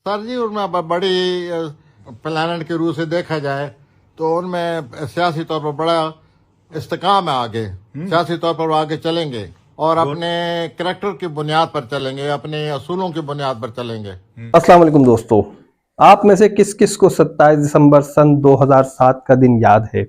Sir जी, उनमें बड़ी planet के रूप से देखा जाए तो उनमें सियासी तौर पर बड़ा इस्तेकाम है। आगे सियासी तौर पर वो आगे चलेंगे और अपने करैक्टर की बुनियाद पर चलेंगे, अपने असूलों की बुनियाद पर चलेंगे। अस्सलाम वालेकुम दोस्तों, आप में से किस किस को 27 दिसंबर सन 2007 का दिन याद है?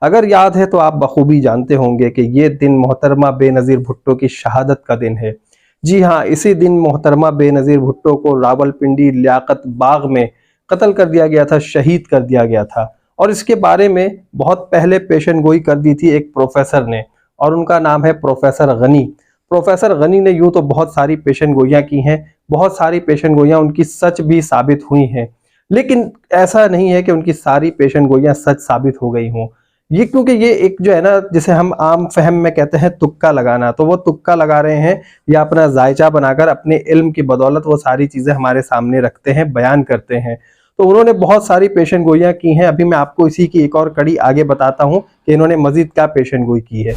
अगर याद है तो आप बखूबी जानते होंगे कि ये दिन मोहतरमा बेनज़ीर भुट्टो की शहादत का दिन है। जी हाँ, इसी दिन मोहतरमा बेनज़ीर भुट्टो को रावलपिंडी लियाकत बाग में कत्ल कर दिया गया था, शहीद कर दिया गया था। और इसके बारे में बहुत पहले पेशन गोई कर दी थी एक प्रोफेसर ने, और उनका नाम है प्रोफेसर गनी। प्रोफेसर गनी ने यूं तो बहुत सारी पेशन गोइयां की हैं, बहुत सारी पेशन गोइयां उनकी सच भी साबित हुई हैं, लेकिन ऐसा नहीं है कि उनकी सारी पेशन गोइयां सच साबित हो गई हों। ये क्योंकि ये एक जो है ना, जिसे हम आम फहम में कहते हैं तुक्का लगाना, तो वो तुक्का लगा रहे हैं या अपना जायचा बनाकर अपने इल्म की बदौलत वो सारी चीजें हमारे सामने रखते हैं, बयान करते हैं। तो उन्होंने बहुत सारी पेशन गोइयां की हैं। अभी मैं आपको इसी की एक और कड़ी आगे बताता हूं कि इन्होंने मजीद क्या पेशन गोई की है।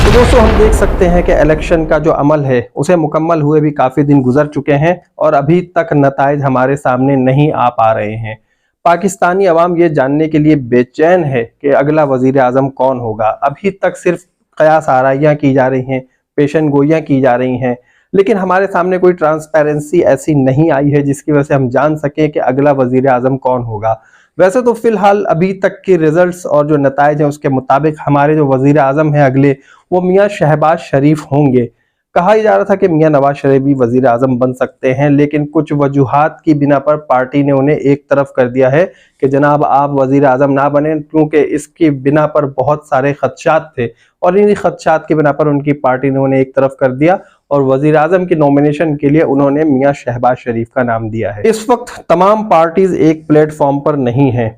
तो दोस्तों, हम देख सकते हैं कि इलेक्शन का जो अमल है उसे मुकम्मल हुए भी काफ़ी दिन गुजर चुके हैं और अभी तक नताइज हमारे सामने नहीं आ पा रहे हैं। पाकिस्तानी अवाम ये जानने के लिए बेचैन है कि अगला वजीर आज़म कौन होगा। अभी तक सिर्फ कयास आराइयाँ की जा रही हैं, पेशन गोइयाँ की जा रही हैं, लेकिन हमारे सामने कोई ट्रांसपेरेंसी ऐसी नहीं आई है जिसकी वजह से हम जान सकें कि अगला वजीर आज़म कौन होगा। वैसे तो फिलहाल अभी तक के रिजल्ट्स और जो नताइज हैं उसके मुताबिक हमारे जो वजीर आज़म हैं अगले, वो मियाँ शहबाज शरीफ होंगे। कहा ही जा रहा था कि मियाँ नवाज शरीफ भी वजीर आज़म बन सकते हैं, लेकिन कुछ वजूहात की बिना पर पार्टी ने उन्हें एक तरफ कर दिया है कि जनाब आप वजीर आज़म ना बने, क्योंकि इसकी बिना पर बहुत सारे खदशात थे और इन्हीं खदशात की बिना पर उनकी पार्टी ने उन्हें एक तरफ कर दिया और वजीर आज़म की नॉमिनेशन के लिए उन्होंने मियाँ शहबाज शरीफ का नाम दिया है। इस वक्त तमाम पार्टीज एक प्लेटफॉर्म पर नहीं है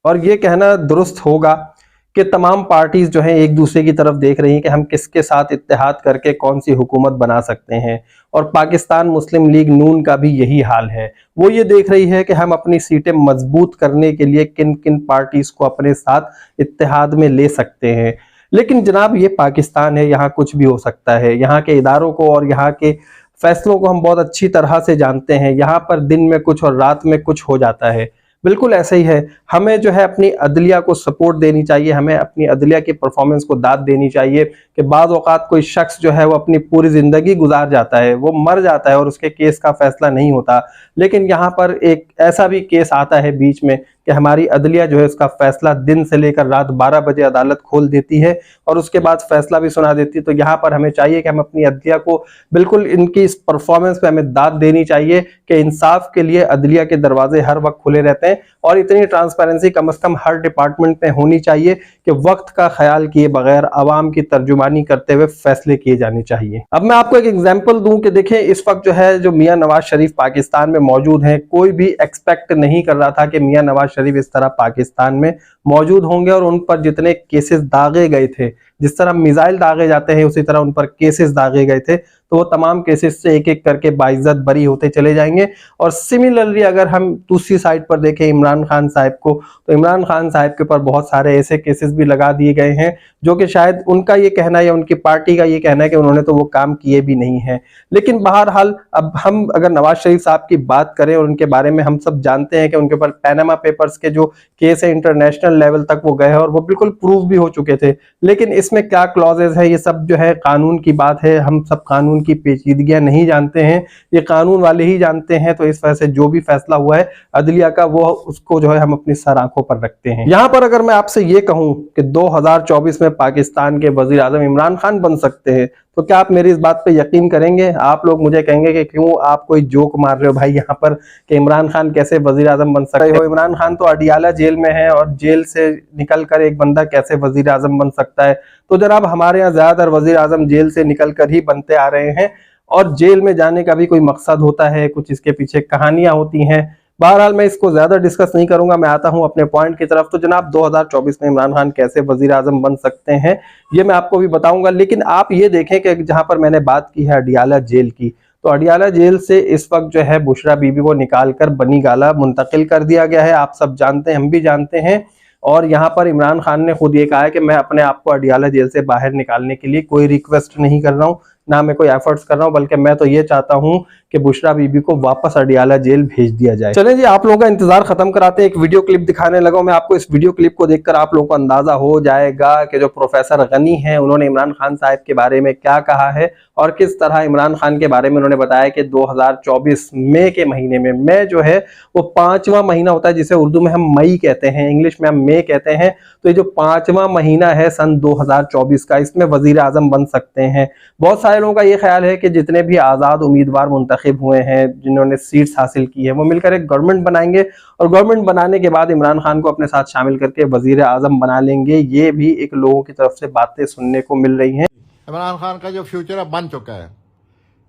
और ये कहना दुरुस्त होगा कि तमाम पार्टीज जो हैं एक दूसरे की तरफ देख रही हैं कि हम किसके साथ इत्तेहाद करके कौन सी हुकूमत बना सकते हैं। और पाकिस्तान मुस्लिम लीग नून का भी यही हाल है। वो ये देख रही है कि हम अपनी सीटें मजबूत करने के लिए किन किन पार्टीज को अपने साथ इत्तेहाद में ले सकते हैं। लेकिन जनाब, ये पाकिस्तान है, यहाँ कुछ भी हो सकता है। यहाँ के इदारों को और यहाँ के फैसलों को हम बहुत अच्छी तरह से जानते हैं। यहाँ पर दिन में कुछ और रात में कुछ हो जाता है। बिल्कुल ऐसे ही है। हमें जो है अपनी अदलिया को सपोर्ट देनी चाहिए, हमें अपनी अदलिया की परफॉर्मेंस को दाद देनी चाहिए कि बाज़ औक़ात कोई शख्स जो है वो अपनी पूरी ज़िंदगी गुजार जाता है, वो मर जाता है और उसके केस का फैसला नहीं होता, लेकिन यहाँ पर एक ऐसा भी केस आता है बीच में कि हमारी अदलिया जो है उसका फैसला दिन से लेकर रात 12 बजे अदालत खोल देती है और उसके बाद फैसला भी सुना देती है। तो यहाँ पर हमें चाहिए कि हम अपनी अदलिया को बिल्कुल इनकी इस परफॉर्मेंस पे हमें दाद देनी चाहिए कि इंसाफ के लिए अदलिया के दरवाजे हर वक्त खुले रहते हैं और इतनी ट्रांसपेरेंसी कम से कम हर डिपार्टमेंट में होनी चाहिए कि वक्त का ख्याल किए बगैर आवाम की तर्जुमानी करते हुए फैसले किए जाने चाहिए। अब मैं आपको एक एग्जाम्पल दूं कि देखें, इस वक्त जो है जो मियाँ नवाज शरीफ पाकिस्तान में मौजूद हैं, कोई भी एक्सपेक्ट नहीं कर रहा था कि मियाँ नवाज शरीफ इस तरह पाकिस्तान में मौजूद होंगे और उन पर जितने केसेस दागे गए थे, जिस तरह मिसाइल दागे जाते हैं उसी तरह उन पर केसेस दागे गए थे, तो वो तमाम केसेस से एक एक करके बाइज्जत बरी होते चले जाएंगे। और सिमिलरली अगर हम दूसरी साइड पर देखें इमरान खान साहब को, तो इमरान खान साहब के ऊपर बहुत सारे ऐसे केसेस भी लगा दिए गए हैं जो कि शायद उनका ये कहना है या उनकी पार्टी का ये कहना है कि उन्होंने तो वो काम किए भी नहीं है। लेकिन बहरहाल अब हम अगर नवाज शरीफ साहब की बात करें और उनके बारे में हम सब जानते हैं कि उनके ऊपर पैनामा पेपर्स के जो केस है इंटरनेशनल लेवल तक वो गए हैं और वो बिल्कुल प्रूव भी हो चुके थे। लेकिन इसमें क्या क्लॉजेज है, ये सब जो है कानून की बात है, हम सब कानून की पेचीदगियां नहीं जानते हैं, ये कानून वाले ही जानते हैं। तो इस वजह से जो भी फैसला हुआ है अदलिया का, वो उसको जो है हम अपनी सर आंखों पर रखते हैं। यहाँ पर अगर मैं आपसे ये कहूं कि 2024 में पाकिस्तान के वजीर आजम इमरान खान बन सकते हैं, तो क्या आप मेरी इस बात पे यकीन करेंगे? आप लोग मुझे कहेंगे कि क्यों आप कोई जोक मार रहे हो भाई यहाँ पर कि इमरान खान कैसे वजीर आजम बन सकते हो? इमरान खान तो अडियाला जेल में है और जेल से निकल कर एक बंदा कैसे वजीर आजम बन सकता है? तो जनाब, हमारे यहाँ ज्यादातर वजीर आजम जेल से निकल कर ही बनते आ रहे हैं और जेल में जाने का भी कोई मकसद होता है, कुछ इसके पीछे कहानियां होती हैं। बहरहाल मैं इसको ज्यादा डिस्कस नहीं करूंगा, मैं आता हूं अपने पॉइंट की तरफ। तो जनाब, 2024 में इमरान खान कैसे वजीर आजम बन सकते हैं ये मैं आपको भी बताऊंगा, लेकिन आप ये देखें कि जहां पर मैंने बात की है अडियाला जेल की, तो अडियाला जेल से इस वक्त जो है बुशरा बीबी को निकालकर बनी गाला मुंतकिल कर दिया गया है। आप सब जानते हैं, हम भी जानते हैं। और यहाँ पर इमरान खान ने खुद ये कहा है कि मैं अपने आप को अडियाला जेल से बाहर निकालने के लिए कोई रिक्वेस्ट नहीं कर रहा हूँ, ना मैं कोई एफर्ट्स कर रहा हूं, बल्कि मैं तो ये चाहता हूं कि बुशरा बीबी को वापस अडियाला जेल भेज दिया जाए। चलें जी, आप लोगों का इंतजार खत्म कराते हैं। एक वीडियो क्लिप दिखाने लगा हूं मैं आपको। इस वीडियो क्लिप को देखकर आप लोगों को अंदाजा हो जाएगा कि जो प्रोफेसर गनी हैं उन्होंने इमरान खान साहब के बारे में क्या कहा है और किस तरह इमरान खान के बारे में उन्होंने बताया कि 2024 मई के महीने में, मई जो है वो 5वां महीना होता है जिसे उर्दू में हम मई कहते हैं, इंग्लिश में हम मई कहते हैं। तो ये जो 5वां महीना है सन 2024 का, इसमें वजीर आजम बन सकते हैं। बहुत सारे लोगों का ये ख्याल है कि जितने भी आजाद उम्मीदवार मुंतखब हुए हैं, जिन्होंने सीट्स हासिल की है, वो मिलकर एक गवर्नमेंट बनाएंगे और गवर्नमेंट बनाने के बाद इमरान खान को अपने साथ शामिल करके वजीर आजम बना लेंगे। ये भी एक लोगों की तरफ से बातें सुनने को मिल रही हैं। इमरान खान का जो फ्यूचर अब बन चुका है,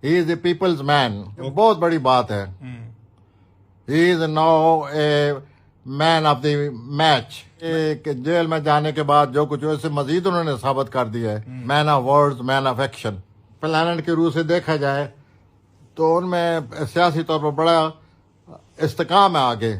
he is a people's man, बहुत बड़ी बात है। He is now a man of the match. Jail में जाने के बाद जो कुछ वैसे मजीद उन्होंने साबित कर दिया है, man of words, man of action. Planet की रूह से देखा जाए तो उनमें सियासी तौर पर बड़ा इस्तेकाम है आगे,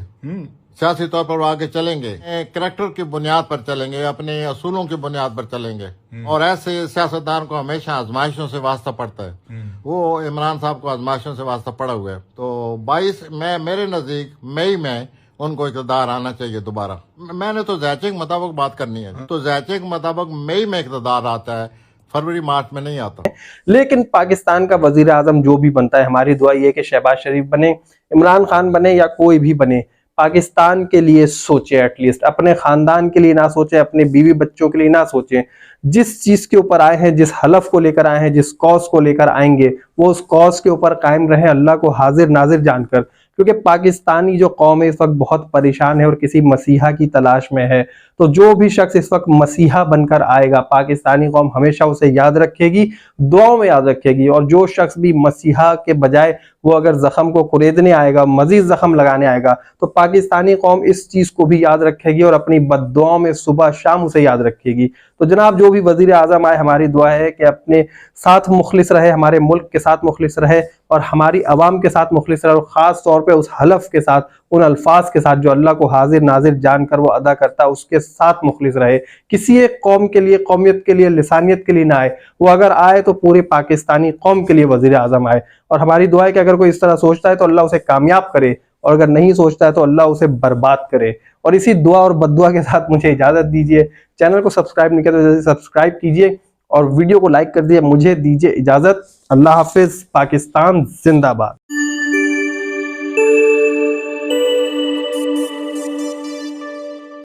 सियासी तौर पर वो आगे चलेंगे, करैक्टर की बुनियाद पर चलेंगे, अपने असूलों की बुनियाद पर चलेंगे। और ऐसे सियासतदान को हमेशा आजमाइशों से वास्ता पड़ता है। वो इमरान साहब को आजमाइशों से वास्ता पड़ा हुआ है। तो 22 मेरे नजदीक मई में उनको इक़्तिदार आना चाहिए दोबारा। मैंने तो ज़ैचे के मुताबिक बात करनी है, तो ज़ैचे के मुताबिक मई में इक़्तिदार आता है, फरवरी मार्च में नहीं आता। लेकिन पाकिस्तान का वजीर आजम जो भी बनता है, हमारी दुआ ये कि शहबाज शरीफ बने, इमरान खान बने या कोई भी बने, पाकिस्तान के लिए सोचे, एटलीस्ट अपने खानदान के लिए ना सोचे, अपने बीवी बच्चों के लिए ना सोचे। जिस चीज के ऊपर आए हैं, जिस हलफ को लेकर आए हैं, जिस कॉज को लेकर आएंगे, वो उस कॉज के ऊपर कायम रहे, अल्लाह को हाजिर नाजिर जानकर। क्योंकि पाकिस्तानी जो कौम है इस वक्त बहुत परेशान है और किसी मसीहा की तलाश में है। तो जो भी शख्स इस वक्त मसीहा बनकर आएगा, पाकिस्तानी कौम हमेशा उसे याद रखेगी, दुआओं में याद रखेगी। और जो शख्स भी मसीहा के बजाय वो अगर जख्म को कुरेदने आएगा, मजीद जख्म लगाने आएगा, तो पाकिस्तानी कौम इस चीज को भी याद रखेगी और अपनी बद्दुआओं में सुबह शाम उसे याद रखेगी। तो जनाब, जो भी वजीर आजम आए, हमारी दुआ है कि अपने साथ मुखलिस रहे, हमारे मुल्क के साथ मुखलिस रहे और हमारी अवाम के साथ मुखलिस रहे, और खास तौर पे उस हलफ के साथ, उन अल्फाज के साथ जो अल्लाह को हाजिर नाजिर जानकर वो अदा करता है, उसके साथ मुखलिस रहे। किसी एक कौम के लिए, कौमियत के लिए, लिसानियत के लिए ना आए। वो अगर आए तो पूरी पाकिस्तानी कौम के लिए वजीर आजम आए। और हमारी दुआ है कि अगर कोई इस तरह सोचता है तो अल्लाह उसे कामयाब करे, और अगर नहीं सोचता है तो अल्लाह उसे बर्बाद करे। और इसी दुआ और बद्दुआ के साथ मुझे इजाजत दीजिए। चैनल को सब्सक्राइब नहीं किया तो जल्दी सब्सक्राइब कीजिए और वीडियो को लाइक कर दिए। मुझे दीजिए इजाजत। अल्लाह हाफिज। पाकिस्तान जिंदाबाद।